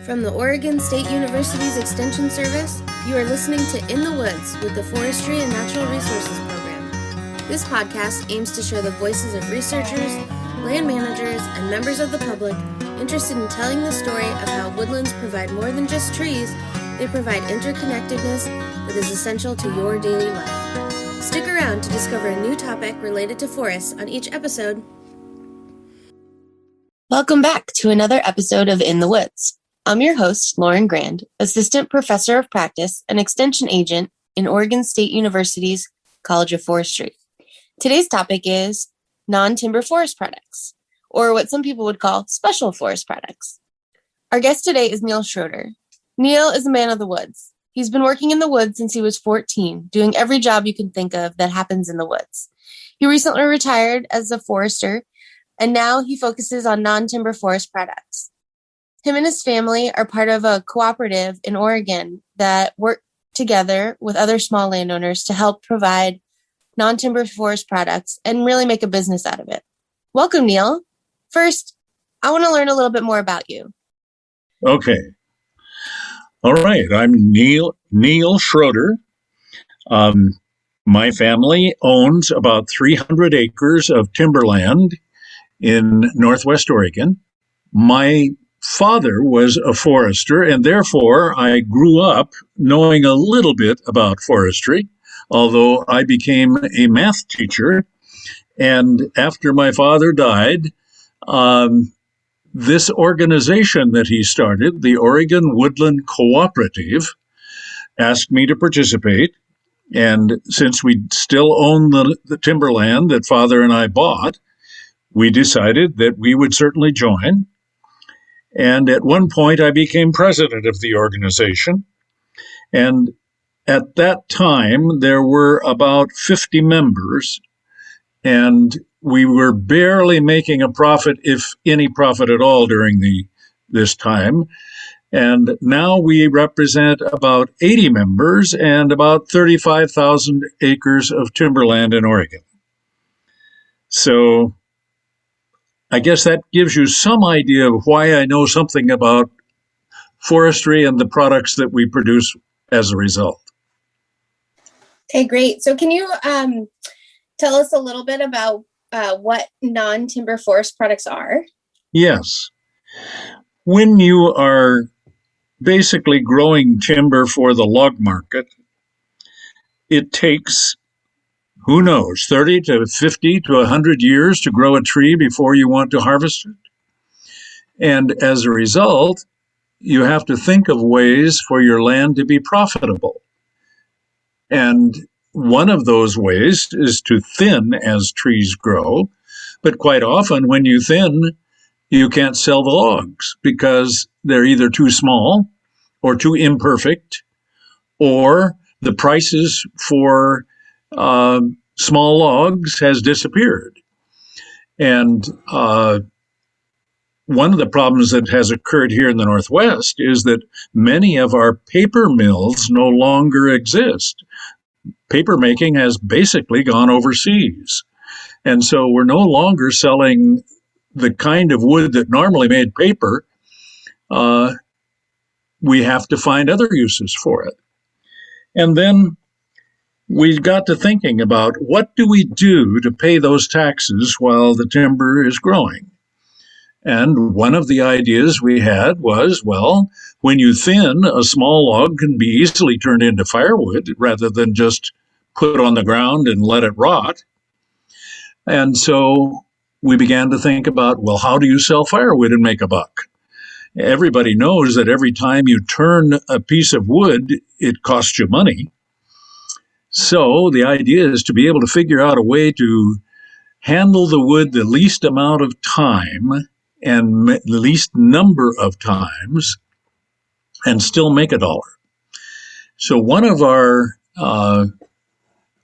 From the Oregon State University's Extension Service, you are listening to In the Woods with the Forestry and Natural Resources Program. This podcast aims to share the voices of researchers, land managers, and members of the public interested in telling the story of how woodlands provide more than just trees. They provide interconnectedness that is essential to your daily life. Stick around to discover a new topic related to forests on each episode. Welcome back to another episode of In the Woods. I'm your host, Lauren Grand, Assistant Professor of Practice and Extension Agent in Oregon State University's College of Forestry. Today's topic is non-timber forest products, or what some people would call special forest products. Our guest today is Neil Schroeder. Neil is a man of the woods. He's been working in the woods since he was 14, doing every job you can think of that happens in the woods. He recently retired as a forester, and now he focuses on non-timber forest products. Him and his family are part of a cooperative in Oregon that work together with other small landowners to help provide non-timber forest products and really make a business out of it. Welcome, Neil. First, I want to learn a little bit more about you. Okay. All right. I'm Neil Schroeder. My family owns about 300 acres of timberland in Northwest Oregon. My father was a forester, and therefore I grew up knowing a little bit about forestry, although I became a math teacher. And after my father died, this organization that he started, the Oregon Woodland Cooperative, asked me to participate. And since we still own the timberland that Father and I bought, we decided that we would certainly join. And at one point, I became president of the organization. And at that time, there were about 50 members, and we were barely making a profit, if any profit at all, during this time. And now we represent about 80 members and about 35,000 acres of timberland in Oregon. So I guess that gives you some idea of why I know something about forestry and the products that we produce as a result. Okay, great. So can you tell us a little bit about what non-timber forest products are? Yes. When you are basically growing timber for the log market, it takes, who knows, 30 to 50 to 100 years to grow a tree before you want to harvest it. And as a result, you have to think of ways for your land to be profitable. And one of those ways is to thin as trees grow. But quite often when you thin, you can't sell the logs because they're either too small or too imperfect, or the prices for small logs has disappeared. And one of the problems that has occurred here in the Northwest is that many of our paper mills no longer exist. Paper making has basically gone overseas. And so we're no longer selling the kind of wood that normally made paper. We have to find other uses for it. And then we got to thinking about what do we do to pay those taxes while the timber is growing. And one of the ideas we had was, well, when you thin, a small log can be easily turned into firewood rather than just put on the ground and let it rot. And so we began to think about, well, how do you sell firewood and make a buck? Everybody knows that every time you turn a piece of wood, it costs you money. So the idea is to be able to figure out a way to handle the wood the least amount of time and the least number of times and still make a dollar. So one of our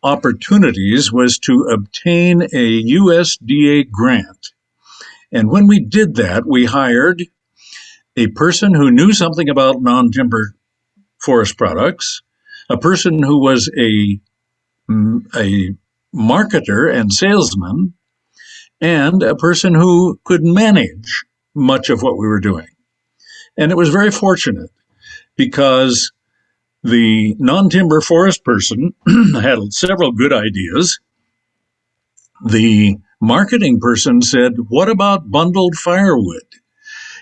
opportunities was to obtain a USDA grant. And when we did that, we hired a person who knew something about non-timber forest products, a person who was a marketer and salesman, and a person who could manage much of what we were doing. And it was very fortunate because the non-timber forest person had several good ideas. The marketing person said, "What about bundled firewood?"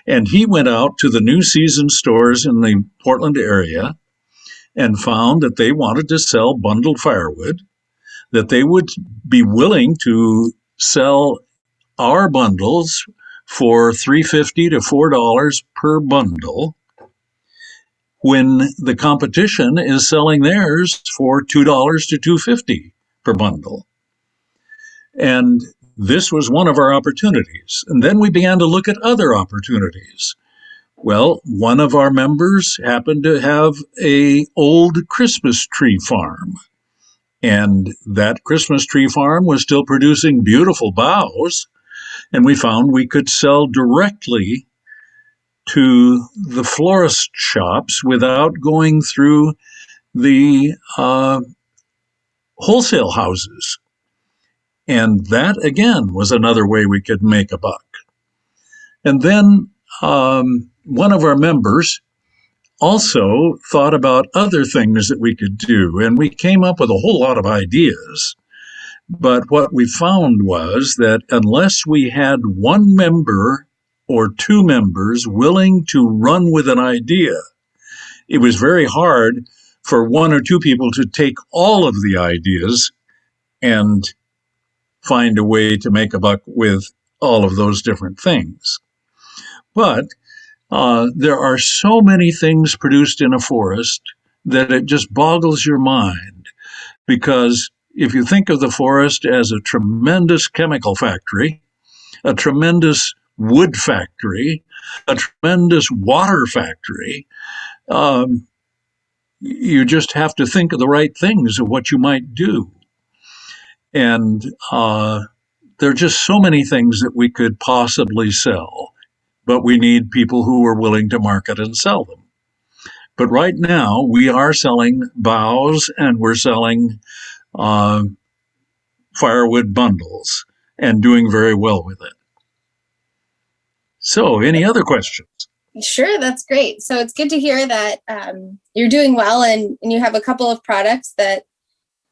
And he went out to the New Season stores in the Portland area and found that they wanted to sell bundled firewood, that they would be willing to sell our bundles for $3.50 to $4 per bundle, when the competition is selling theirs for $2 to $2.50 per bundle. And this was one of our opportunities. And then we began to look at other opportunities. Well, one of our members happened to have an old Christmas tree farm. And that Christmas tree farm was still producing beautiful boughs. And we found we could sell directly to the florist shops without going through the wholesale houses. And that, again, was another way we could make a buck. And then one of our members also thought about other things that we could do, and we came up with a whole lot of ideas. But what we found was that unless we had one member or two members willing to run with an idea, it was very hard for one or two people to take all of the ideas and find a way to make a buck with all of those different things. But there are so many things produced in a forest that it just boggles your mind, because if you think of the forest as a tremendous chemical factory, a tremendous wood factory, a tremendous water factory, you just have to think of the right things of what you might do. And there are just so many things that we could possibly sell, but we need people who are willing to market and sell them. But right now, we are selling boughs and we're selling firewood bundles and doing very well with it. So, any other questions? Sure, that's great. So it's good to hear that you're doing well and you have a couple of products that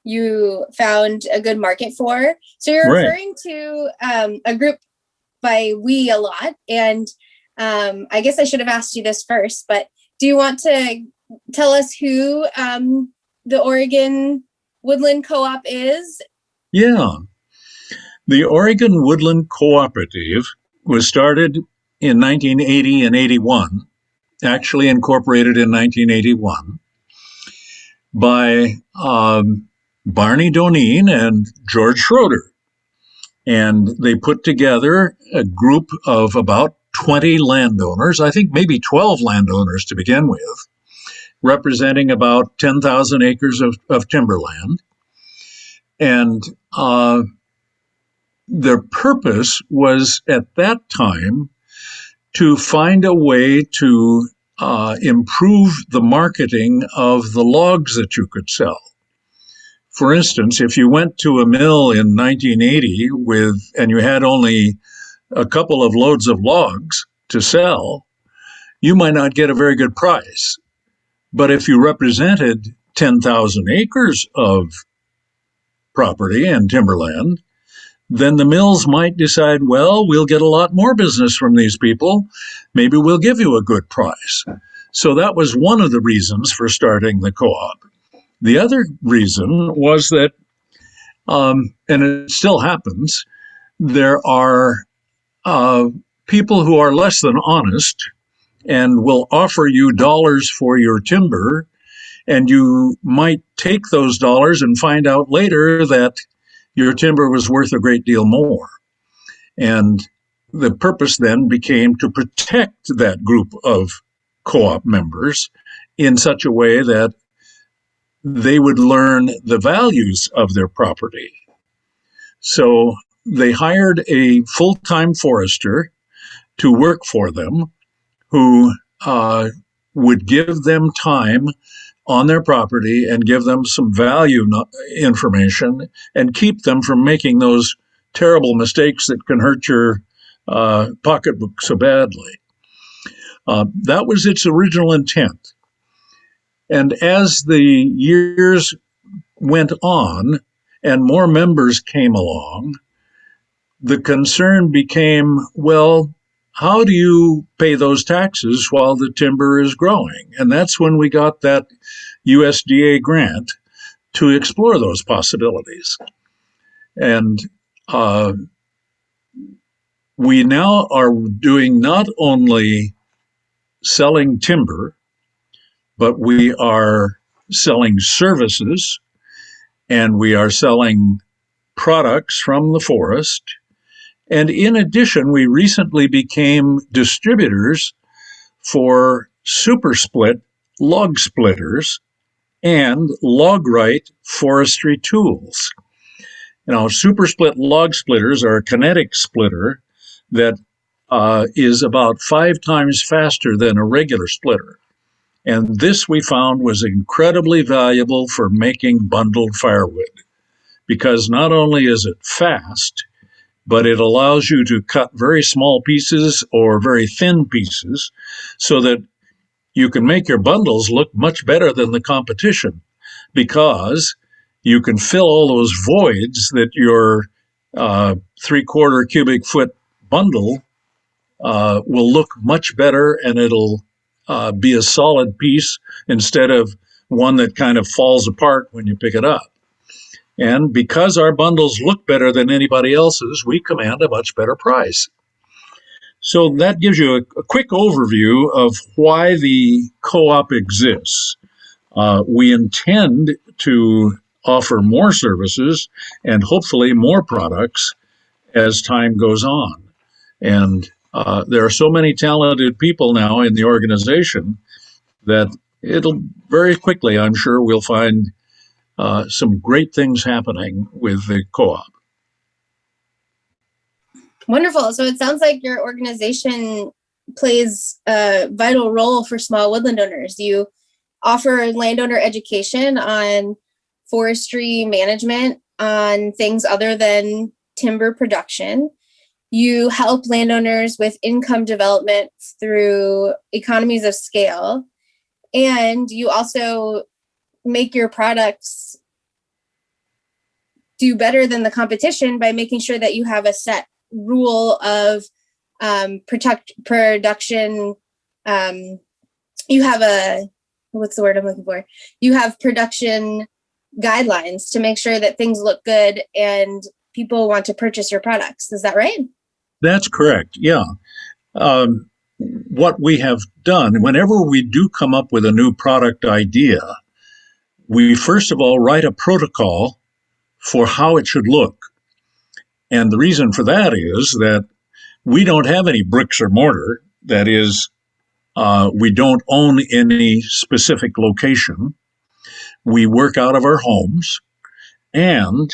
you found a good market for. So you're referring to a group by we a lot. And I guess I should have asked you this first, but do you want to tell us who the Oregon Woodland Co-op is? Yeah. The Oregon Woodland Cooperative was started in 1980 and 81, actually incorporated in 1981, by Barney Doneen and George Schroeder. And they put together a group of about 20 landowners, I think maybe 12 landowners to begin with, representing about 10,000 acres of timberland. And their purpose was at that time to find a way to improve the marketing of the logs that you could sell. For instance, if you went to a mill in 1980 and you had only a couple of loads of logs to sell, you might not get a very good price. But if you represented 10,000 acres of property and timberland, then the mills might decide, well, we'll get a lot more business from these people. Maybe we'll give you a good price. So that was one of the reasons for starting the co-op. The other reason was that, and it still happens, there are people who are less than honest and will offer you dollars for your timber, and you might take those dollars and find out later that your timber was worth a great deal more. And the purpose then became to protect that group of co-op members in such a way that they would learn the values of their property. So they hired a full-time forester to work for them who would give them time on their property and give them some value information and keep them from making those terrible mistakes that can hurt your pocketbook so badly. That was its original intent. And as the years went on and more members came along, the concern became, well, how do you pay those taxes while the timber is growing? And that's when we got that USDA grant to explore those possibilities. And we now are doing not only selling timber, but we are selling services, and we are selling products from the forest. And in addition, we recently became distributors for super split log splitters and log-right forestry tools. Super split log splitters are a kinetic splitter that is about 5 times faster than a regular splitter. And this we found was incredibly valuable for making bundled firewood, because not only is it fast, but it allows you to cut very small pieces or very thin pieces so that you can make your bundles look much better than the competition, because you can fill all those voids that your 3/4 cubic foot bundle will look much better, and it'll be a solid piece instead of one that kind of falls apart when you pick it up. And because our bundles look better than anybody else's, we command a much better price. So that gives you a quick overview of why the co-op exists. We intend to offer more services and hopefully more products as time goes on. And there are so many talented people now in the organization that it'll very quickly, I'm sure, we'll find some great things happening with the co-op. Wonderful. So it sounds like your organization plays a vital role for small woodland owners. You offer landowner education on forestry management, on things other than timber production. You help landowners with income development through economies of scale. And you also make your products do better than the competition by making sure that you have a set rule of production. You have what's the word I'm looking for? You have production guidelines to make sure that things look good and people want to purchase your products. Is that right? That's correct. Yeah. What we have done, whenever we do come up with a new product idea, we first of all write a protocol for how it should look. And the reason for that is that we don't have any bricks or mortar. That is, we don't own any specific location. We work out of our homes. And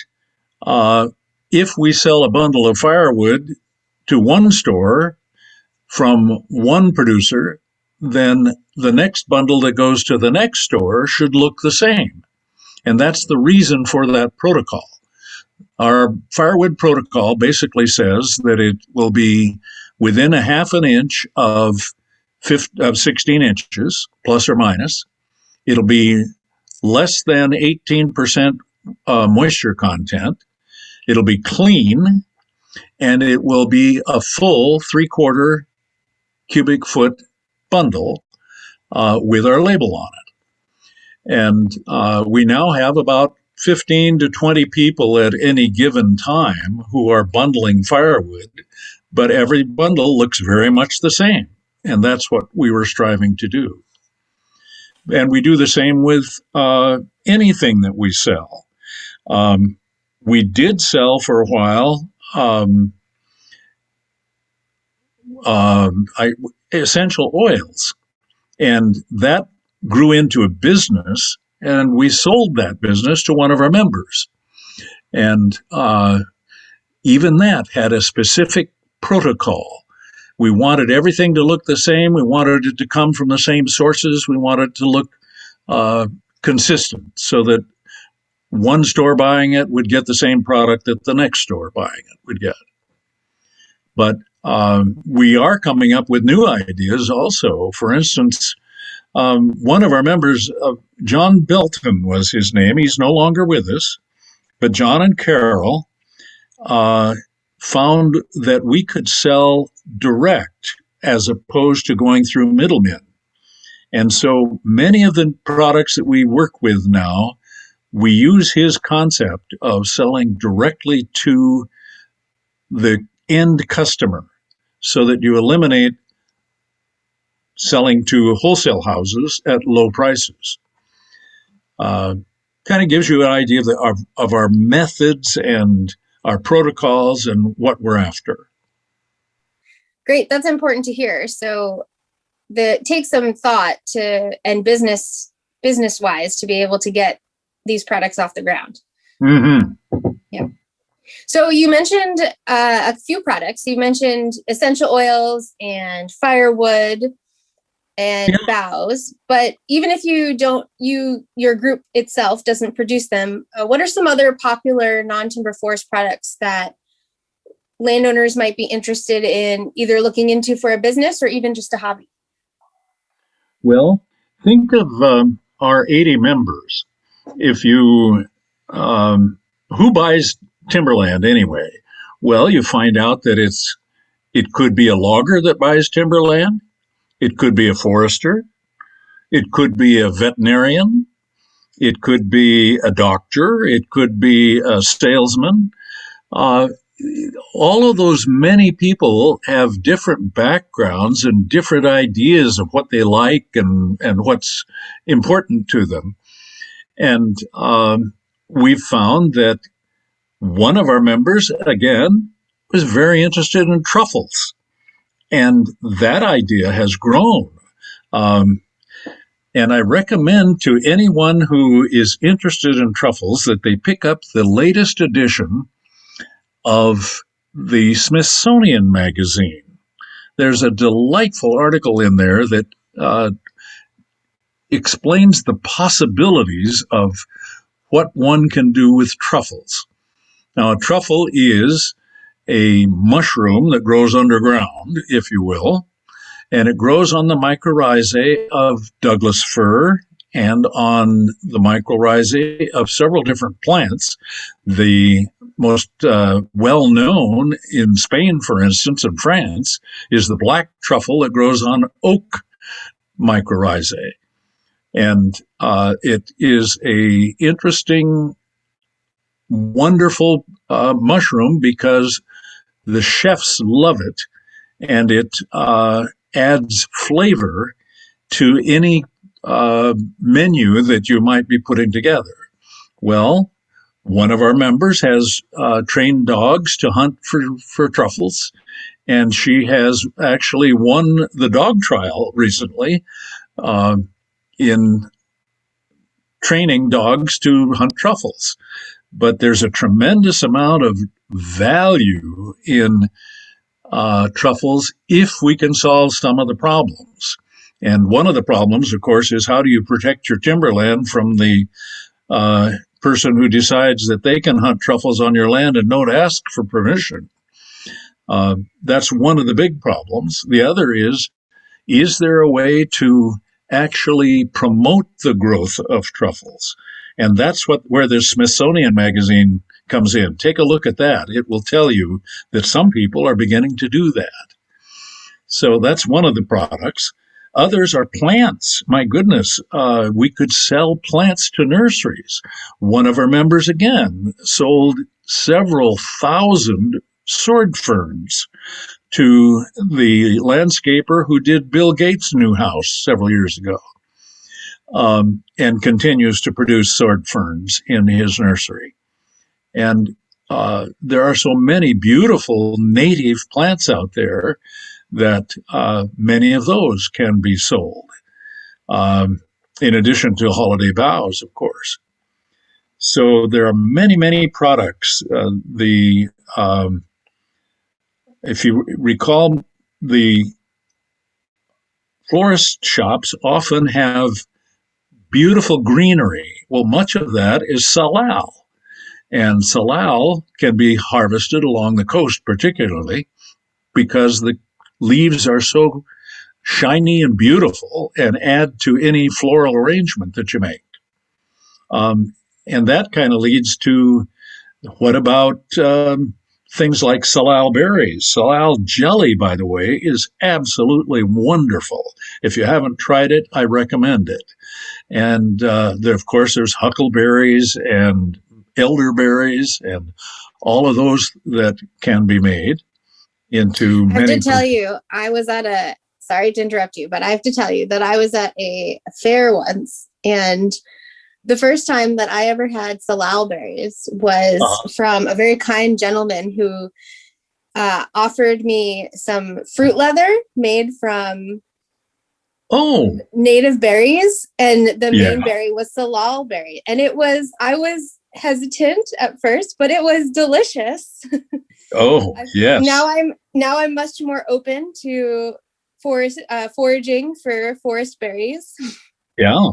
if we sell a bundle of firewood to one store from one producer, then the next bundle that goes to the next store should look the same. And that's the reason for that protocol. Our firewood protocol basically says that it will be within a half an inch of 16 inches, plus or minus. It'll be less than 18% moisture content. It'll be clean, and it will be a full 3/4 cubic foot bundle with our label on it. And we now have about 15 to 20 people at any given time who are bundling firewood, but every bundle looks very much the same. And that's what we were striving to do. And we do the same with anything that we sell. We did sell for a while essential oils, and that grew into a business, and we sold that business to one of our members. And even that had a specific protocol. We wanted everything to look the same. We wanted it to come from the same sources. We wanted it to look consistent so that one store buying it would get the same product that the next store buying it would get. But we are coming up with new ideas also. For instance, one of our members, John Belton was his name. He's no longer with us, but John and Carol found that we could sell direct as opposed to going through middlemen. And so many of the products that we work with now, we use his concept of selling directly to the end customer so that you eliminate selling to wholesale houses at low prices. Kind of gives you an idea of our methods and our protocols and what we're after. Great. That's important to hear. So take some thought to, and business wise, to be able to get these products off the ground. Mm-hmm. Yeah. So you mentioned a few products. You mentioned essential oils and firewood and boughs, but even if you don't, your group itself doesn't produce them, what are some other popular non-timber forest products that landowners might be interested in either looking into for a business or even just a hobby? Well, think of our 80 members. If you, who buys timberland anyway? Well, you find out that it could be a logger that buys timberland. It could be a forester. It could be a veterinarian. It could be a doctor. It could be a salesman. All of those many people have different backgrounds and different ideas of what they like and what's important to them. And we've found that one of our members, again, was very interested in truffles. And that idea has grown. And I recommend to anyone who is interested in truffles that they pick up the latest edition of the Smithsonian magazine. There's a delightful article in there that explains the possibilities of what one can do with truffles. Now, a truffle is a mushroom that grows underground, if you will, and it grows on the mycorrhizae of Douglas fir and on the mycorrhizae of several different plants. The most well-known in Spain, for instance, and France, is the black truffle that grows on oak mycorrhizae. And it is a interesting, wonderful mushroom because the chefs love it, and it adds flavor to any menu that you might be putting together. Well, one of our members has trained dogs to hunt for truffles, and she has actually won the dog trial recently in training dogs to hunt truffles. But there's a tremendous amount of value in truffles if we can solve some of the problems. And one of the problems, of course, is how do you protect your timberland from the person who decides that they can hunt truffles on your land and don't ask for permission? That's one of the big problems. The other is there a way to actually promote the growth of truffles? And that's where the Smithsonian magazine comes in. Take a look at that. It will tell you that some people are beginning to do that. So that's one of the products. Others are plants. My goodness, we could sell plants to nurseries. One of our members, again, sold several thousand sword ferns to the landscaper who did Bill Gates' new house several years ago, and continues to produce sword ferns in his nursery. And there are so many beautiful native plants out there that many of those can be sold, in addition to holiday boughs, of course. So there are many, many products. If you recall, the florist shops often have beautiful greenery. Well, much of that is salal. And salal can be harvested along the coast, particularly, because the leaves are so shiny and beautiful and add to any floral arrangement that you make. And that kind of leads to, what about things like salal berries? Salal jelly, by the way, is absolutely wonderful. If you haven't tried it, I recommend it. And of course, there's huckleberries and elderberries and all of those that can be made into I have many. to tell you, sorry to interrupt you, but I have to tell you that I was at a fair once, and the first time that I ever had salal berries was from a very kind gentleman who offered me some fruit leather made from native berries, and the main berry was salal berry. And I was hesitant at first, but it was delicious. Oh, yes. Now I'm much more open to foraging for forest berries. Yeah.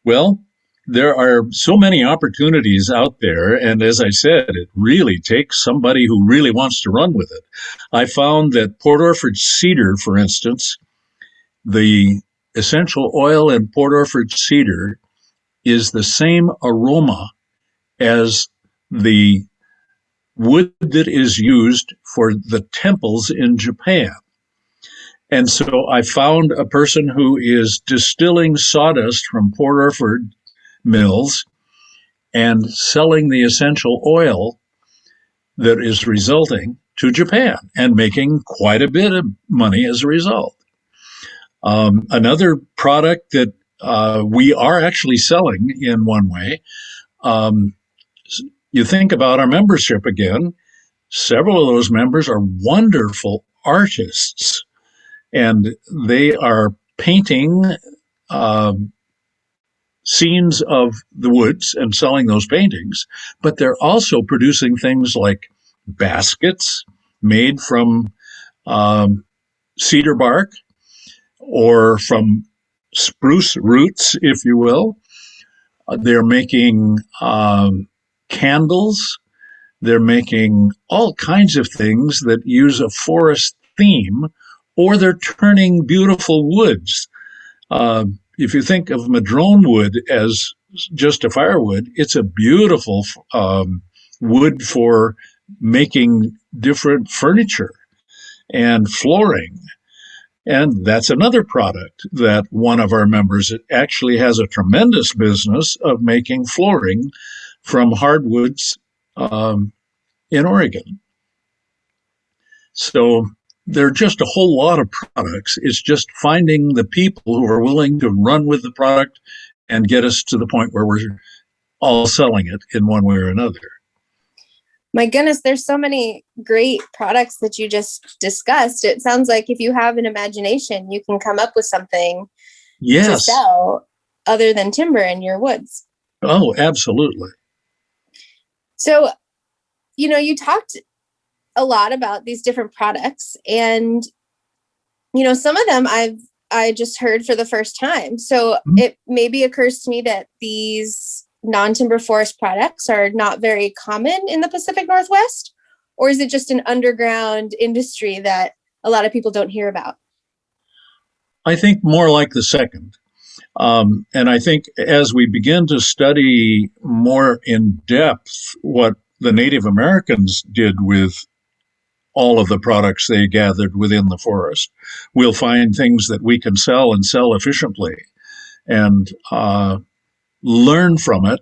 Well, there are so many opportunities out there. And as I said, it really takes somebody who really wants to run with it. I found that Port Orford cedar, for instance, the essential oil in Port Orford cedar is the same aroma as the wood that is used for the temples in Japan. And so I found a person who is distilling sawdust from Port Orford mills and selling the essential oil that is resulting to Japan and making quite a bit of money as a result. Another product that we are actually selling in one way, you think about our membership again, several of those members are wonderful artists, and they are painting scenes of the woods and selling those paintings, but they're also producing things like baskets made from cedar bark or from spruce roots, if you will. They're making candles. They're making all kinds of things that use a forest theme, or they're turning beautiful woods. If you think of madrone wood as just a firewood, it's a beautiful wood for making different furniture and flooring. And that's another product that one of our members actually has a tremendous business of making flooring from hardwoods in Oregon. So there are just a whole lot of products. It's just finding the people who are willing to run with the product and get us to the point where we're all selling it in one way or another. My goodness, there's so many great products that you just discussed. It sounds like if you have an imagination, you can come up with something to sell other than timber in your woods. Oh, absolutely. So, you talked a lot about these different products, and, some of them I just heard for the first time. So it maybe occurs to me that these non-timber forest products are not very common in the Pacific Northwest, or is it just an underground industry that a lot of people don't hear about? I think more like the second. And I think as we begin to study more in depth what the Native Americans did with all of the products they gathered within the forest, we'll find things that we can sell and sell efficiently and learn from it,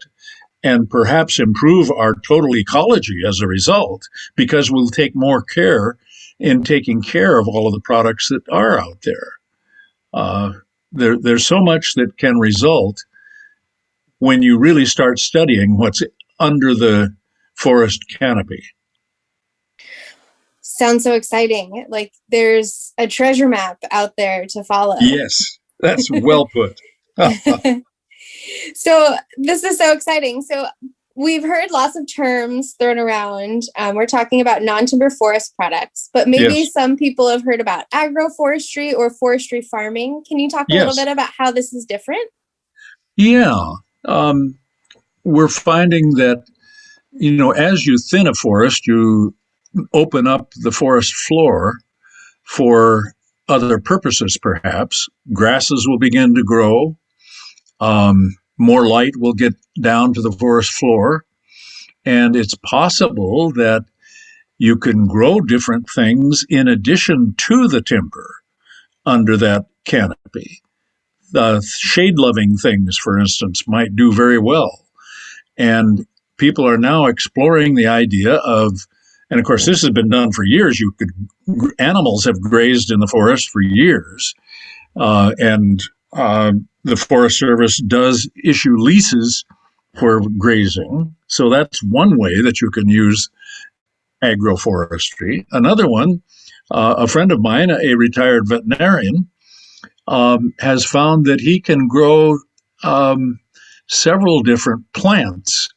and perhaps improve our total ecology as a result, because we'll take more care in taking care of all of the products that are out there. There's so much that can result when you really start studying what's under the forest canopy. Sounds so exciting. Like there's a treasure map out there to follow. Yes, that's well put. So this is so exciting. So we've heard lots of terms thrown around. We're talking about non-timber forest products, but maybe some people have heard about agroforestry or forestry farming. Can you talk a little bit about how this is different? Yeah. We're finding that, as you thin a forest, you open up the forest floor for other purposes, perhaps. Grasses will begin to grow. More light will get down to the forest floor. And it's possible that you can grow different things in addition to the timber under that canopy. Shade-loving things, for instance, might do very well. And people are now exploring the idea of, and of course this has been done for years, animals have grazed in the forest for years. And the Forest Service does issue leases for grazing. So that's one way that you can use agroforestry. Another one, a friend of mine, a retired veterinarian, has found that he can grow several different plants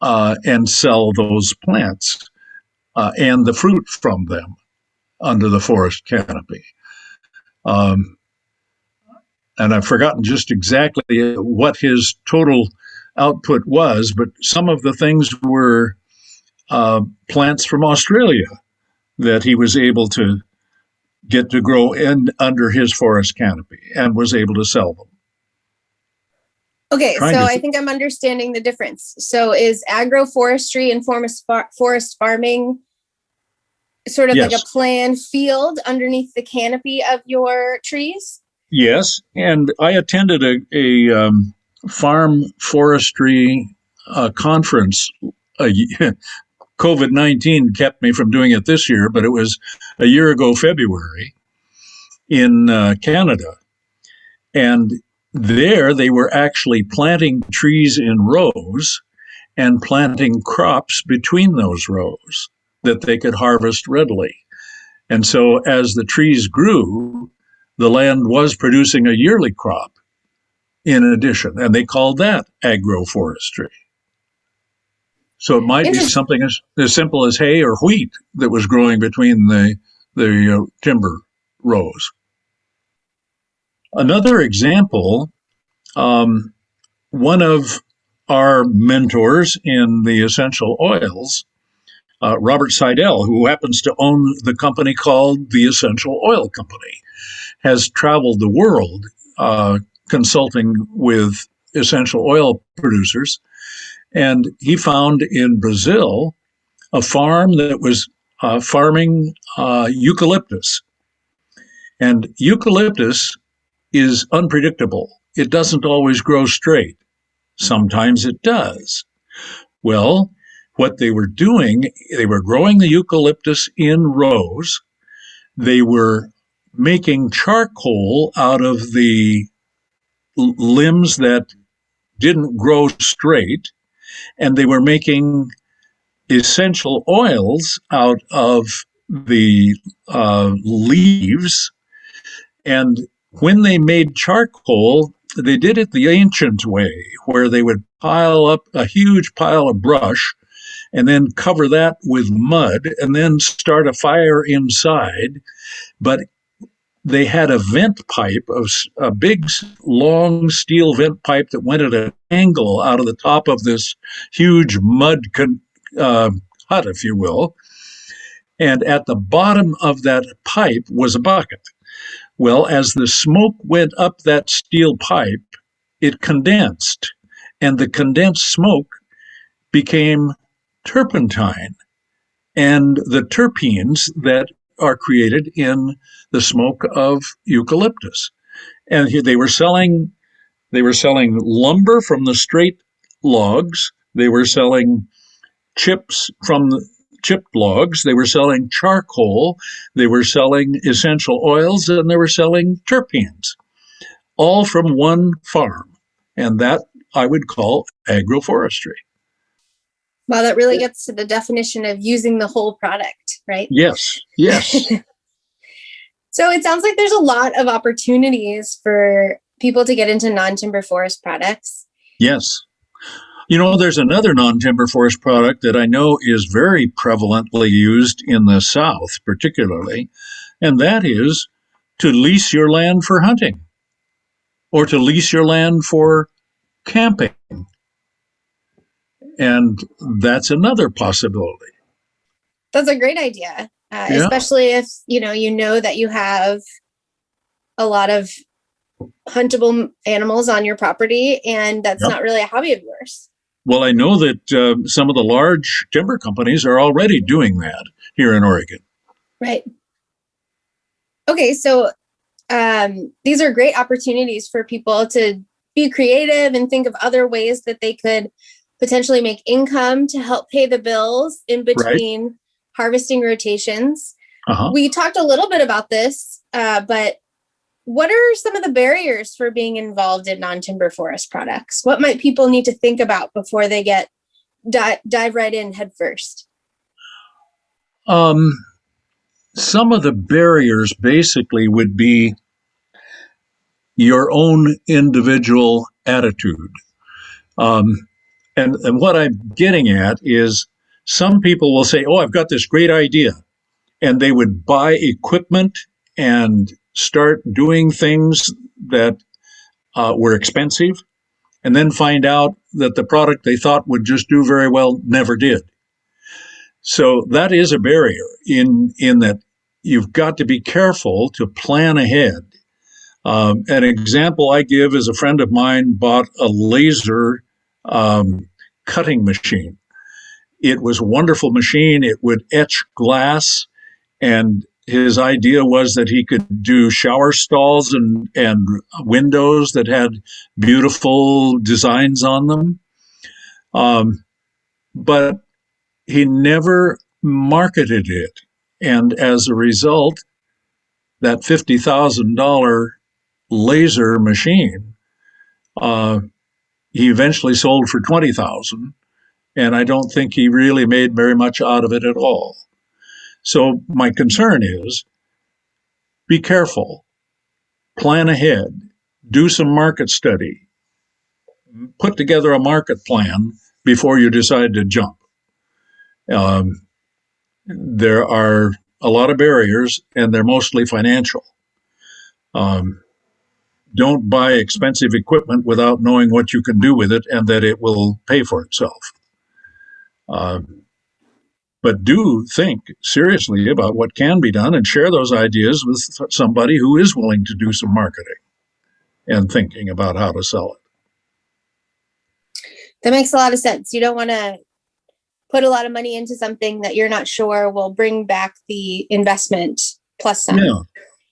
and sell those plants and the fruit from them under the forest canopy. And I've forgotten just exactly what his total output was, but some of the things were plants from Australia that he was able to get to grow under his forest canopy and was able to sell them. Okay, so I think I'm understanding the difference. So is agroforestry and forest farming sort of like a planned field underneath the canopy of your trees? Yes, and I attended a farm forestry conference. COVID-19 kept me from doing it this year, but it was a year ago, February, in Canada. And there they were actually planting trees in rows and planting crops between those rows that they could harvest readily. And so as the trees grew, the land was producing a yearly crop in addition, and they called that agroforestry. So it might be something as simple as hay or wheat that was growing between the timber rows. Another example, one of our mentors in the essential oils, Robert Seidel, who happens to own the company called the Essential Oil Company, has traveled the world consulting with essential oil producers. And he found in Brazil a farm that was farming eucalyptus. And eucalyptus is unpredictable. It doesn't always grow straight. Sometimes it does. Well, what they were doing, they were growing the eucalyptus in rows. They were making charcoal out of the limbs that didn't grow straight, and they were making essential oils out of the leaves. And when they made charcoal, they did it the ancient way, where they would pile up a huge pile of brush and then cover that with mud and then start a fire inside. But they had a vent pipe, a big, long steel vent pipe that went at an angle out of the top of this huge mud hut, if you will. And at the bottom of that pipe was a bucket. Well, as the smoke went up that steel pipe, it condensed, and the condensed smoke became turpentine and the terpenes that are created in the smoke of eucalyptus. And here they were selling lumber from the straight logs. They were selling chips from the chipped logs. They were selling charcoal. They were selling essential oils, and they were selling terpenes, all from one farm. And that I would call agroforestry. Well, that really gets to the definition of using the whole product, right? Yes. So it sounds like there's a lot of opportunities for people to get into non-timber forest products. Yes. You know, there's another non-timber forest product that I know is very prevalently used in the South, particularly, and that is to lease your land for hunting or to lease your land for camping. And that's another possibility. That's a great idea, Yeah. especially if you know that you have a lot of huntable animals on your property, and that's Yep. not really a hobby of yours. Well, I know that some of the large timber companies are already doing that here in Oregon. Right. Okay, so these are great opportunities for people to be creative and think of other ways that they could potentially make income to help pay the bills in between harvesting rotations. Uh-huh. We talked a little bit about this, but what are some of the barriers for being involved in non-timber forest products? What might people need to think about before they dive right in head first? Some of the barriers basically would be your own individual attitude. And what I'm getting at is some people will say, oh, I've got this great idea. And they would buy equipment and start doing things that were expensive, and then find out that the product they thought would just do very well never did. So that is a barrier in that you've got to be careful to plan ahead. An example I give is a friend of mine bought a laser cutting machine. It was a wonderful machine. It would etch glass, and his idea was that he could do shower stalls and windows that had beautiful designs on them. But he never marketed it. And as a result, that $50,000 laser machine, he eventually sold for $20,000. And I don't think he really made very much out of it at all. So my concern is be careful, plan ahead, do some market study, put together a market plan before you decide to jump. There are a lot of barriers, and they're mostly financial. Don't buy expensive equipment without knowing what you can do with it and that it will pay for itself. But do think seriously about what can be done and share those ideas with somebody who is willing to do some marketing and thinking about how to sell it. That makes a lot of sense. You don't want to put a lot of money into something that you're not sure will bring back the investment plus some. Yeah.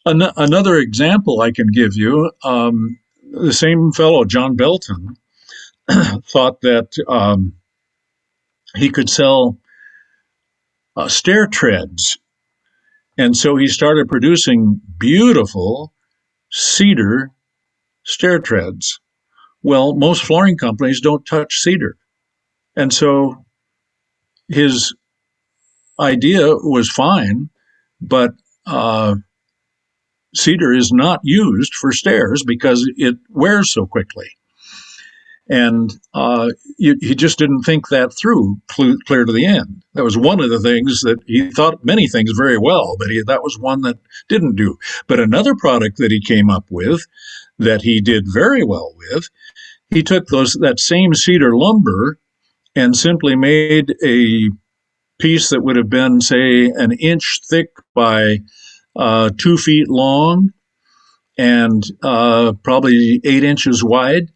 Another example I can give you, the same fellow, John Belton, thought that he could sell stair treads. And so he started producing beautiful cedar stair treads. Well, most flooring companies don't touch cedar. And so his idea was fine, but cedar is not used for stairs because it wears so quickly. And he just didn't think that through clear to the end. That was one of the things that he thought many things very well, but that was one that didn't do. But another product that he came up with that he did very well with, he took that same cedar lumber and simply made a piece that would have been, say, an inch thick by 2 feet long and probably 8 inches wide.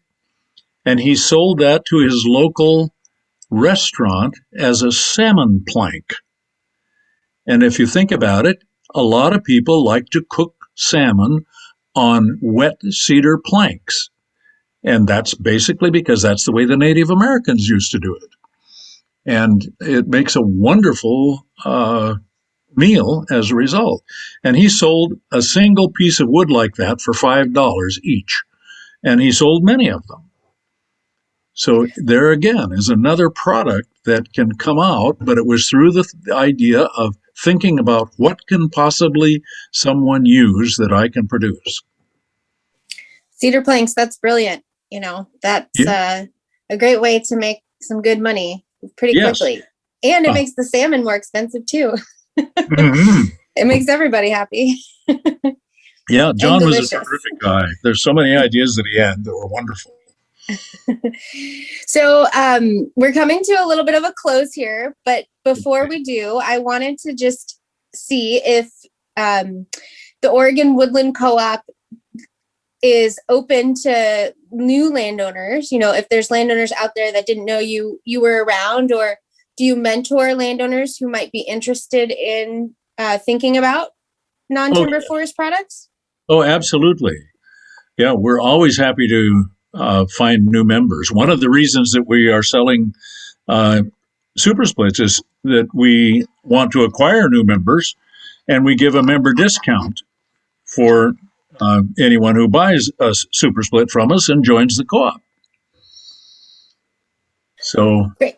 And he sold that to his local restaurant as a salmon plank. And if you think about it, a lot of people like to cook salmon on wet cedar planks. And that's basically because that's the way the Native Americans used to do it. And it makes a wonderful meal as a result. And he sold a single piece of wood like that for $5 each. And he sold many of them. So there again is another product that can come out, but it was through the idea of thinking about what can possibly someone use that I can produce. Cedar planks, that's brilliant. That's a great way to make some good money pretty quickly. And it makes the salmon more expensive too. Mm-hmm. It makes everybody happy. Yeah, John was a terrific guy. There's so many ideas that he had that were wonderful. So we're coming to a little bit of a close here, but before we do, I wanted to just see if the Oregon Woodland Co-op is open to new landowners. You know, if there's landowners out there that didn't know you were around, or do you mentor landowners who might be interested in thinking about non-timber forest products? Oh, absolutely. Yeah, we're always happy to find new members. One of the reasons that we are selling super splits is that we want to acquire new members, and we give a member discount for anyone who buys a super split from us and joins the co-op. So Great.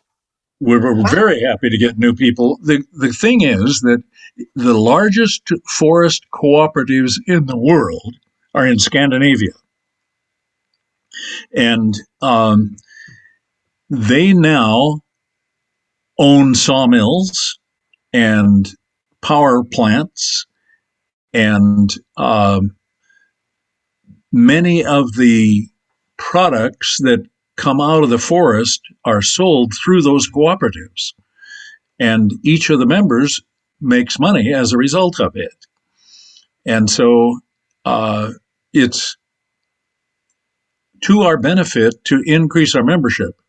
We're very happy to get new people. The thing is that the largest forest cooperatives in the world are in Scandinavia. And they now own sawmills and power plants, and many of the products that come out of the forest are sold through those cooperatives. And each of the members makes money as a result of it. And so it's to our benefit to increase our membership.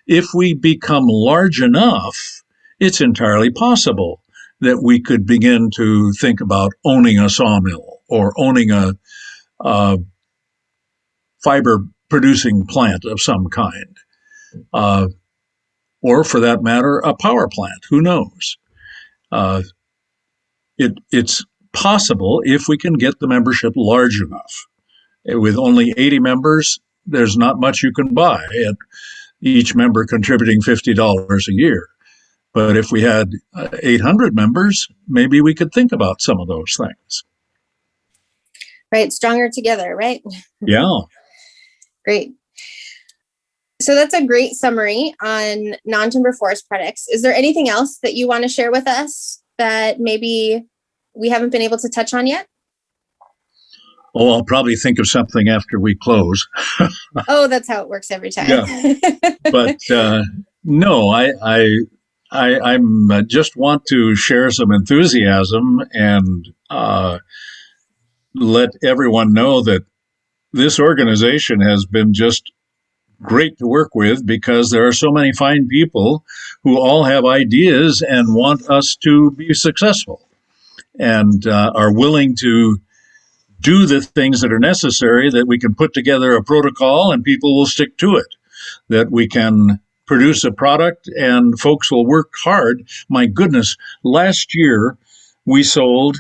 If we become large enough, it's entirely possible that we could begin to think about owning a sawmill or owning a fiber producing plant of some kind, or for that matter, a power plant. Who knows? It's possible if we can get the membership large enough. With only 80 members, there's not much you can buy, and each member contributing $50 a year. But if we had 800 members, maybe we could think about some of those things. Right. Stronger together, right? Yeah. Great. So that's a great summary on non-timber forest products. Is there anything else that you want to share with us that maybe we haven't been able to touch on yet? Oh, I'll probably think of something after we close. Oh, that's how it works every time. Yeah. But no, I'm just want to share some enthusiasm and let everyone know that this organization has been just great to work with, because there are so many fine people who all have ideas and want us to be successful, and are willing to do the things that are necessary, that we can put together a protocol and people will stick to it, that we can produce a product and folks will work hard. My goodness, last year we sold,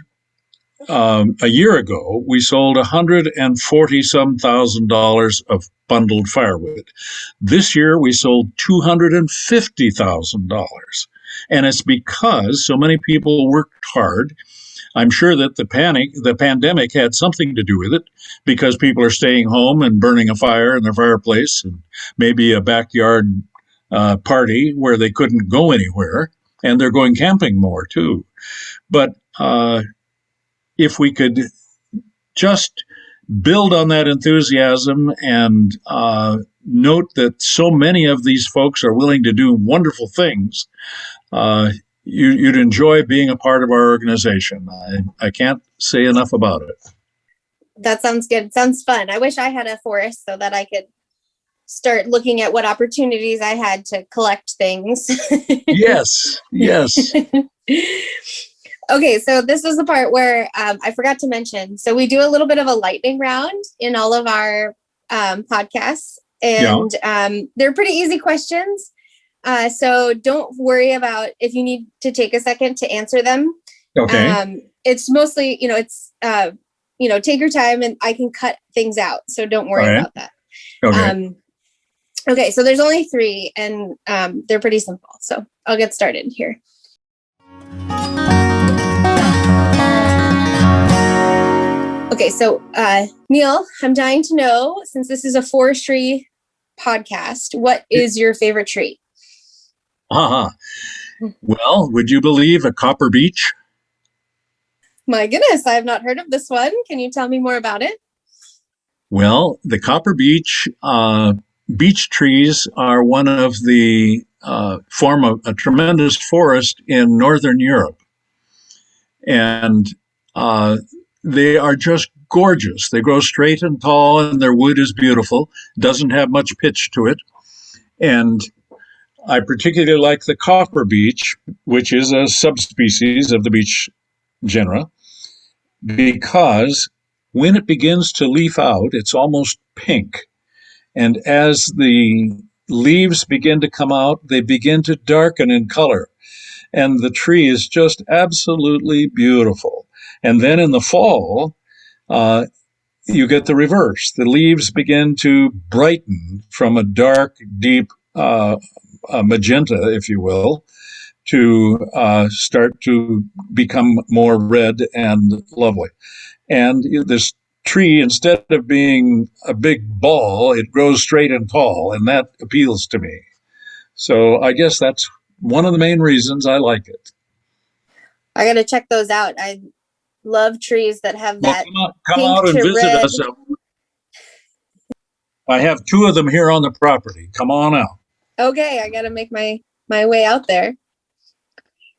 a year ago, we sold $140-some thousand of bundled firewood. This year we sold $250,000. And it's because so many people worked hard. I'm sure that the pandemic had something to do with it, because people are staying home and burning a fire in their fireplace, and maybe a backyard party where they couldn't go anywhere, and they're going camping more too. But if we could just build on that enthusiasm and note that so many of these folks are willing to do wonderful things, you'd enjoy being a part of our organization. I can't say enough about it. That sounds good. Sounds fun. I wish I had a forest so that I could start looking at what opportunities I had to collect things. Yes, yes. Okay, so this is the part where I forgot to mention. So we do a little bit of a lightning round in all of our podcasts, and they're pretty easy questions. So don't worry about if you need to take a second to answer them. Okay. It's mostly, take your time, and I can cut things out. So don't worry about that. Okay. Okay, so there's only 3, and they're pretty simple. So I'll get started here. Okay, so Neil, I'm dying to know, since this is a forestry podcast, what is your favorite tree? Well, would you believe a copper beech? My goodness, I have not heard of this one. Can you tell me more about it? Well, the copper beech beech trees are one of the form of a tremendous forest in Northern Europe. And they are just gorgeous. They grow straight and tall, and their wood is beautiful. Doesn't have much pitch to it. And I particularly like the copper beech, which is a subspecies of the beech genera, because when it begins to leaf out, it's almost pink. And as the leaves begin to come out, they begin to darken in color. And the tree is just absolutely beautiful. And then in the fall, you get the reverse. The leaves begin to brighten from a dark, deep magenta, if you will, to start to become more red and lovely. And this tree, instead of being a big ball, it grows straight and tall, and that appeals to me. So I guess that's one of the main reasons I like it. I got to check those out. I love trees that have that. Well, come out and visit red. us. I have 2 of them here on the property. Come on out. Okay, I got to make my way out there.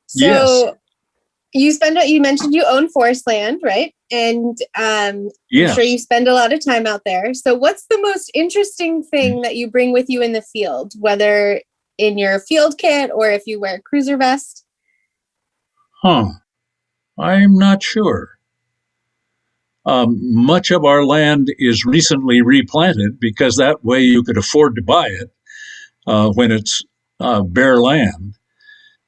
So yes. You mentioned you own forest land, right? And I'm sure you spend a lot of time out there. So what's the most interesting thing that you bring with you in the field, whether in your field kit or if you wear a cruiser vest? I'm not sure. Much of our land is recently replanted because that way you could afford to buy it when it's bare land.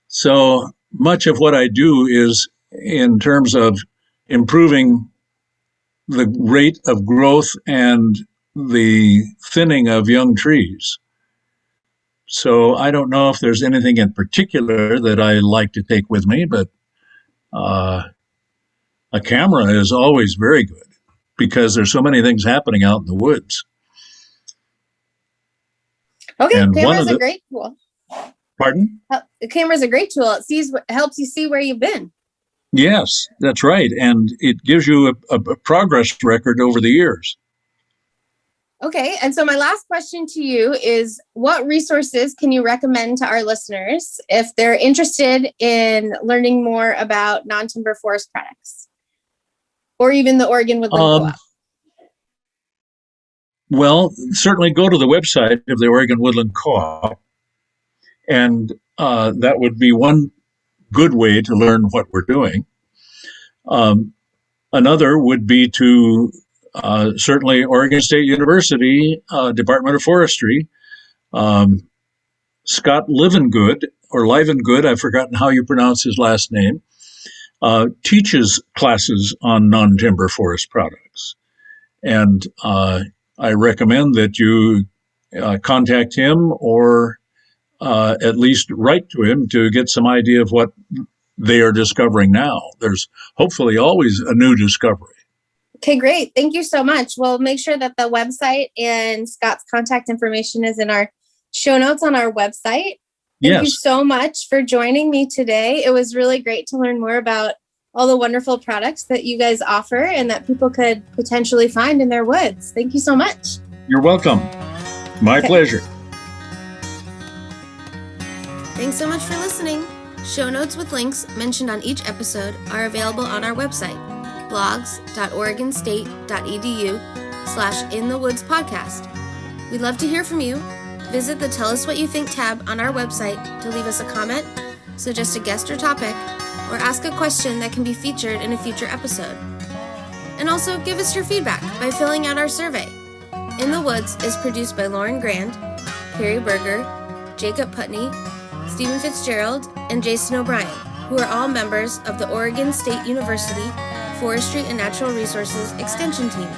So much of what I do is in terms of improving the rate of growth and the thinning of young trees. So I don't know if there's anything in particular that I like to take with me, but a camera is always very good because there's so many things happening out in the woods. Okay, camera's a great tool. Pardon? The camera's a great tool. It helps you see where you've been. Yes, that's right. And it gives you a progress record over the years. Okay. And so my last question to you is, what resources can you recommend to our listeners if they're interested in learning more about non-timber forest products or even the Oregon Woodland Co-op? Well, certainly go to the website of the Oregon Woodland Co-op. And that would be one good way to learn what we're doing. Another would be to certainly Oregon State University, Department of Forestry. Scott Livengood, or Livengood, I've forgotten how you pronounce his last name, teaches classes on non-timber forest products. And I recommend that you contact him or at least write to him to get some idea of what they are discovering now. There's hopefully always a new discovery. Okay, great. Thank you so much. We'll make sure that the website and Scott's contact information is in our show notes on our website. Thank you so much for joining me today. It was really great to learn more about all the wonderful products that you guys offer and that people could potentially find in their woods. Thank you so much. You're welcome. My pleasure. Thanks so much for listening. Show notes with links mentioned on each episode are available on our website, blogs.oregonstate.edu/inthewoodspodcast. We'd love to hear from you. Visit the Tell Us What You Think tab on our website to leave us a comment, suggest a guest or topic, or ask a question that can be featured in a future episode. And also give us your feedback by filling out our survey. In the Woods is produced by Lauren Grand, Carrie Berger, Jacob Putney, Stephen Fitzgerald, and Jason O'Brien, who are all members of the Oregon State University Forestry and Natural Resources Extension Team.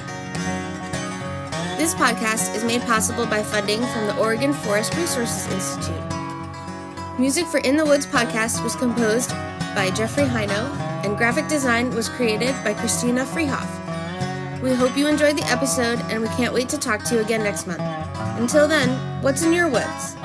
This podcast is made possible by funding from the Oregon Forest Resources Institute. Music for In the Woods podcast was composed by Jeffrey Hino, and graphic design was created by Christina Freehoff. We hope you enjoyed the episode, and we can't wait to talk to you again next month. Until then, what's in your woods?